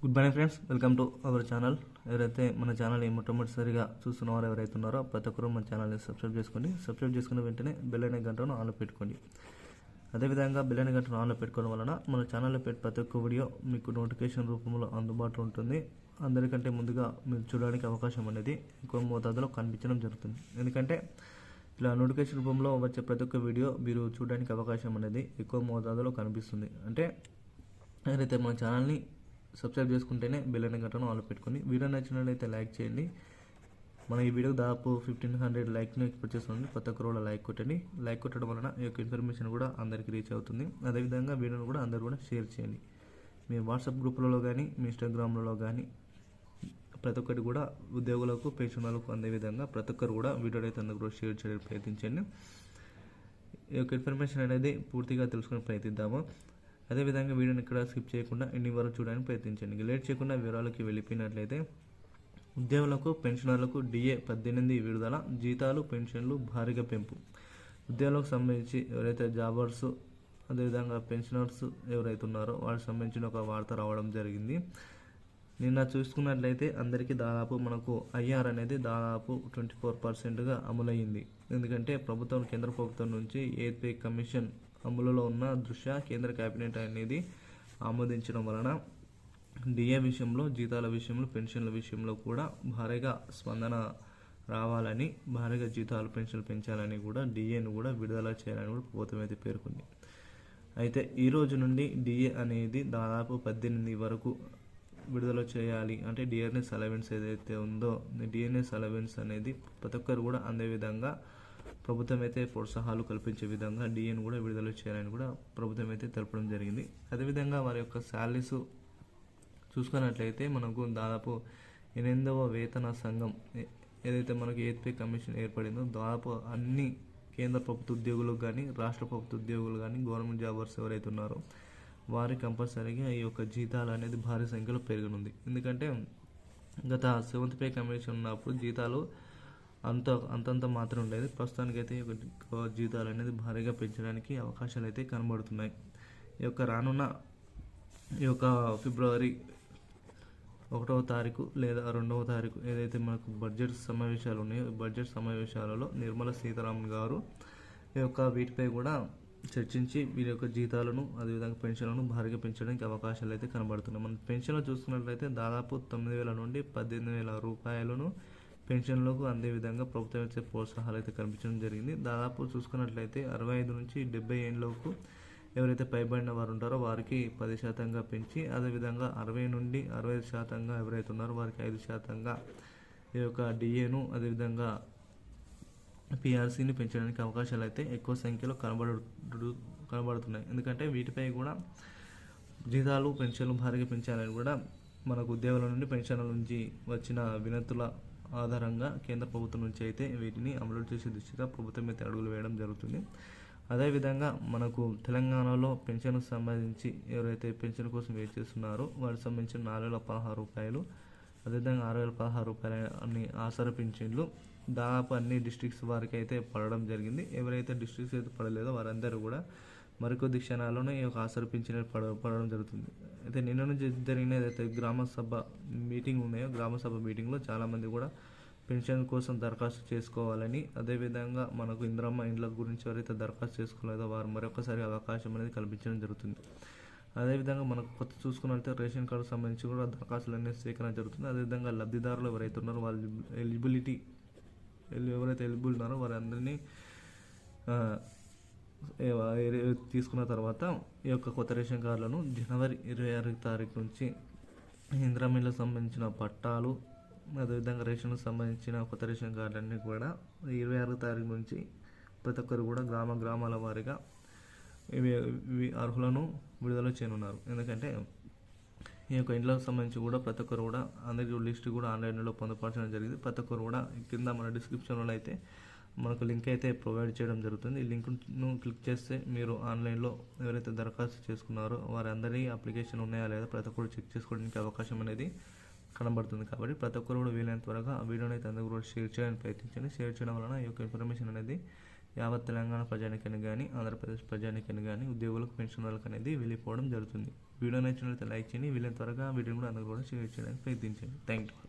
Good morning friends, welcome to our channel. ఎవరైతే మన ఛానల్ని మొట్టమొదటిసారిగా చూస్తున్నారో ఎవరైతే ఉన్నారో ప్రతి ఒక్కరూ మన ఛానల్ని సబ్స్క్రైబ్ చేసుకోండి. సబ్స్క్రైబ్ చేసుకున్న వెంటనే బెల్ అనే గంటను ఆన్లో పెట్టుకోండి. అదేవిధంగా బెల్ అనే గంటను ఆన్లో పెట్టుకోవడం వలన మన ఛానల్లో పెట్టే ప్రతి ఒక్క వీడియో మీకు నోటిఫికేషన్ రూపంలో అందుబాటులో ఉంటుంది. అందరికంటే ముందుగా మీరు చూడడానికి అవకాశం అనేది ఎక్కువ మోతాదులో కనిపించడం జరుగుతుంది. ఎందుకంటే ఇలా నోటిఫికేషన్ రూపంలో వచ్చే ప్రతి ఒక్క వీడియో మీరు చూడడానికి అవకాశం అనేది ఎక్కువ మోతాదులో కనిపిస్తుంది. అంటే ఎవరైతే మన ఛానల్ని సబ్స్క్రైబ్ చేసుకుంటేనే బెల్ అనే గంటను ఆన్లో పెట్టుకొని వీడియో నచ్చినట్లయితే లైక్ చేయండి. మన ఈ వీడియోకి దాదాపు 1500 లైక్ని ఎక్స్పెక్ట్ చేస్తుంది. ప్రతి ఒక్కరు కూడా లైక్ కొట్టండి. లైక్ కొట్టడం వలన ఈ యొక్క ఇన్ఫర్మేషన్ కూడా అందరికీ రీచ్ అవుతుంది. అదేవిధంగా వీడియోను కూడా అందరూ కూడా షేర్ చేయండి. మీ వాట్సాప్ గ్రూపులలో కానీ మీ ఇన్స్టాగ్రామ్లలో కానీ ప్రతి ఒక్కటి కూడా ఉద్యోగులకు పెన్షనర్లకు అందే విధంగా ప్రతి ఒక్కరు కూడా వీడియో అయితే అందరూ కూడా షేర్ చేయడానికి ప్రయత్నించండి. ఈ యొక్క ఇన్ఫర్మేషన్ అనేది పూర్తిగా తెలుసుకునే ప్రయత్నిద్దాము. అదేవిధంగా వీడియోని ఇక్కడ స్కిప్ చేయకుండా ఎన్ని వరకు చూడడానికి ప్రయత్నించండి. లేట్ చేయకుండా వివరాలకి వెళ్ళిపోయినట్లయితే ఉద్యోగులకు పెన్షనర్లకు డిఏ 18 విడుదల, జీతాలు పెన్షన్లు భారీగా పెంపు. ఉద్యోగులకు సంబంధించి ఎవరైతే జాబర్స్ అదేవిధంగా పెన్షనర్స్ ఎవరైతే ఉన్నారో వారికి సంబంధించిన ఒక వార్త రావడం జరిగింది. నిన్న చూసుకున్నట్లయితే అందరికీ దాదాపు మనకు ఐఆర్ అనేది దాదాపు 24%గా అమలయ్యింది. ఎందుకంటే కేంద్ర ప్రభుత్వం నుంచి 8th పే కమిషన్ అమలులో ఉన్న దృష్ట్యా కేంద్ర కేబినెట్ అనేది ఆమోదించడం వలన డిఏ విషయంలో, జీతాల విషయంలో, పెన్షన్ల విషయంలో కూడా భారీగా స్పందన రావాలని, భారీగా జీతాలు పెన్షన్లు పెంచాలని కూడా డిఏను కూడా విడుదల చేయాలని కూడా ప్రభుత్వం అయితే పేర్కొంది. అయితే ఈ రోజు నుండి డిఏ అనేది దాదాపు 18 వరకు విడుదల చేయాలి. అంటే డిఎన్ఎస్ అలవెన్స్ ఏదైతే ఉందో డిఎన్ఎస్ అలవెన్స్ అనేది ప్రతి ఒక్కరు కూడా అందే విధంగా ప్రభుత్వం అయితే ప్రోత్సాహాలు కల్పించే విధంగా డిఎన్ కూడా విడుదల చేయాలని కూడా ప్రభుత్వం అయితే తెలపడం జరిగింది. అదేవిధంగా వారి యొక్క శాలరీస్ చూసుకున్నట్లయితే మనకు దాదాపు 8వ వేతన సంఘం ఏదైతే మనకు 8th పే కమిషన్ ఏర్పడిందో దాదాపు అన్ని కేంద్ర ప్రభుత్వ ఉద్యోగులకు కానీ రాష్ట్ర ప్రభుత్వ ఉద్యోగులు కానీ గవర్నమెంట్ జాబర్స్ ఎవరైతే ఉన్నారో వారి కంపల్సరీగా ఈ యొక్క జీతాలు అనేది భారీ సంఖ్యలో పెరగనుంది. ఎందుకంటే గత 7th పే కమిషన్ ఉన్నప్పుడు జీతాలు అంతంత మాత్రం ఉండేది. ప్రస్తుతానికైతే జీతాలు అనేది భారీగా పెంచడానికి అవకాశాలు అయితే కనబడుతున్నాయి. ఈ యొక్క రానున్న ఫిబ్రవరి 1వ తారీఖు లేదా 2వ తారీఖు ఏదైతే మనకు బడ్జెట్ సమావేశాలు ఉన్నాయో బడ్జెట్ సమావేశాలలో నిర్మలా సీతారామన్ గారు ఈ యొక్క వీటిపై కూడా చర్చించి వీరి యొక్క జీతాలను అదేవిధంగా పెన్షన్లను భారీగా పెంచడానికి అవకాశాలు అయితే కనబడుతున్నాయి. మనం పెన్షన్లు చూసుకున్నట్లయితే దాదాపు 9,000 నుండి 18,000 రూపాయలను పెన్షన్లకు అందే విధంగా ప్రభుత్వం ఇచ్చే ప్రోత్సాహాలు అయితే కనిపించడం జరిగింది. దాదాపు చూసుకున్నట్లయితే 65 నుంచి 70 ఏళ్ళలోపు ఎవరైతే పైబడిన వారు ఉంటారో వారికి 10% పెంచి, అదేవిధంగా 60 నుండి 65% ఎవరైతే ఉన్నారో వారికి 5% ఈ యొక్క డిఏను అదేవిధంగా పిఆర్సీని పెంచడానికి అవకాశాలు అయితే ఎక్కువ సంఖ్యలో కనబడుతున్నాయి. ఎందుకంటే వీటిపై కూడా జీతాలు పెన్షన్లు భారీగా పెంచాలని కూడా మనకు ఉద్యోగుల నుండి పెన్షన్ల నుంచి వచ్చిన వినతుల ఆధారంగా కేంద్ర ప్రభుత్వం నుంచి అయితే వీటిని అమలు చేసే దిశగా ప్రభుత్వం అయితే అడుగులు వేయడం జరుగుతుంది. అదేవిధంగా మనకు తెలంగాణలో పెన్షన్కు సంబంధించి ఎవరైతే పెన్షన్ కోసం వెయిట్ చేస్తున్నారో వారికి సంబంధించిన 4,016 రూపాయలు, అదేవిధంగా 6,016 రూపాయలు అన్ని ఆసరా పెన్షన్లు దాదాపు అన్ని డిస్ట్రిక్ట్స్ వారికి అయితే పడడం జరిగింది. ఎవరైతే డిస్ట్రిక్ట్స్ అయితే పడలేదో వారందరూ కూడా మరికొద్ది క్షణాల్లోనే ఈ యొక్క ఆసరా పెన్షన్ పడడం జరుగుతుంది. అయితే నిన్న నుంచి జరిగిన ఏదైతే గ్రామ సభ మీటింగ్ ఉన్నాయో గ్రామ సభ మీటింగ్లో చాలామంది కూడా పెన్షన్ కోసం దరఖాస్తు చేసుకోవాలని, అదేవిధంగా మనకు ఇందిరమ్మ ఇండ్ల గురించి ఎవరైతే దరఖాస్తు చేసుకోలేదో వారు మరొకసారి అవకాశం అనేది కల్పించడం జరుగుతుంది. అదేవిధంగా మనకు కొత్త చూసుకున్నట్లయితే రేషన్ కార్డు సంబంధించి కూడా దరఖాస్తులు అనేది స్వీకరణ జరుగుతుంది. అదేవిధంగా లబ్ధిదారులు ఎవరైతే ఉన్నారో వాళ్ళు ఎవరైతే ఎలిజిబుల్ ఉన్నారో వారందరినీ తీసుకున్న తర్వాత ఈ యొక్క కొత్త రేషన్ కార్డులను జనవరి 26 తారీఖు నుంచి ఇందిరమ్మ ఇండ్లకు సంబంధించిన పట్టాలు అదేవిధంగా రేషన్కు సంబంధించిన కొత్త రేషన్ కార్డులన్నీ కూడా 26 తారీఖు నుంచి ప్రతి ఒక్కరు కూడా గ్రామాల వారీగా ఇవి అర్హులను విడుదల చేయనున్నారు. ఎందుకంటే ఈ యొక్క ఇండ్లకు సంబంధించి కూడా ప్రతి ఒక్కరు కూడా అందరికీ లిస్ట్ కూడా ఆన్లైన్లో పొందుపరచడం జరిగింది. ప్రతి ఒక్కరు కూడా కింద మన డిస్క్రిప్షన్లో అయితే మనకు లింక్ అయితే ప్రొవైడ్ చేయడం జరుగుతుంది. ఈ లింక్ను క్లిక్ చేస్తే మీరు ఆన్లైన్లో ఎవరైతే దరఖాస్తు చేసుకున్నారో వారందరి అప్లికేషన్ ఉన్నాయా లేదా ప్రతి ఒక్కరు చెక్ చేసుకోవడానికి అవకాశం అనేది కనబడుతుంది. కాబట్టి ప్రతి ఒక్కరు కూడా వీలైనంత త్వరగా ఆ వీడియోని అయితే అందరూ కూడా షేర్ చేయడానికి ప్రయత్నించండి. షేర్ చేయడం వలన ఈ యొక్క ఇన్ఫర్మేషన్ అనేది యావత్ తెలంగాణ ప్రజానికానికి కానీ ఆంధ్రప్రదేశ్ ప్రజానికానికి కానీ ఉద్యోగులకు పెన్షనర్లకు అనేది వెళ్ళిపోవడం జరుగుతుంది. వీడియో నచ్చినట్లయితే లైక్ చేయండి. వీళ్ళని త్వరగా వీడియోని కూడా అందరూ కూడా షేర్ చేయడానికి ప్రయత్నించండి. Thank you.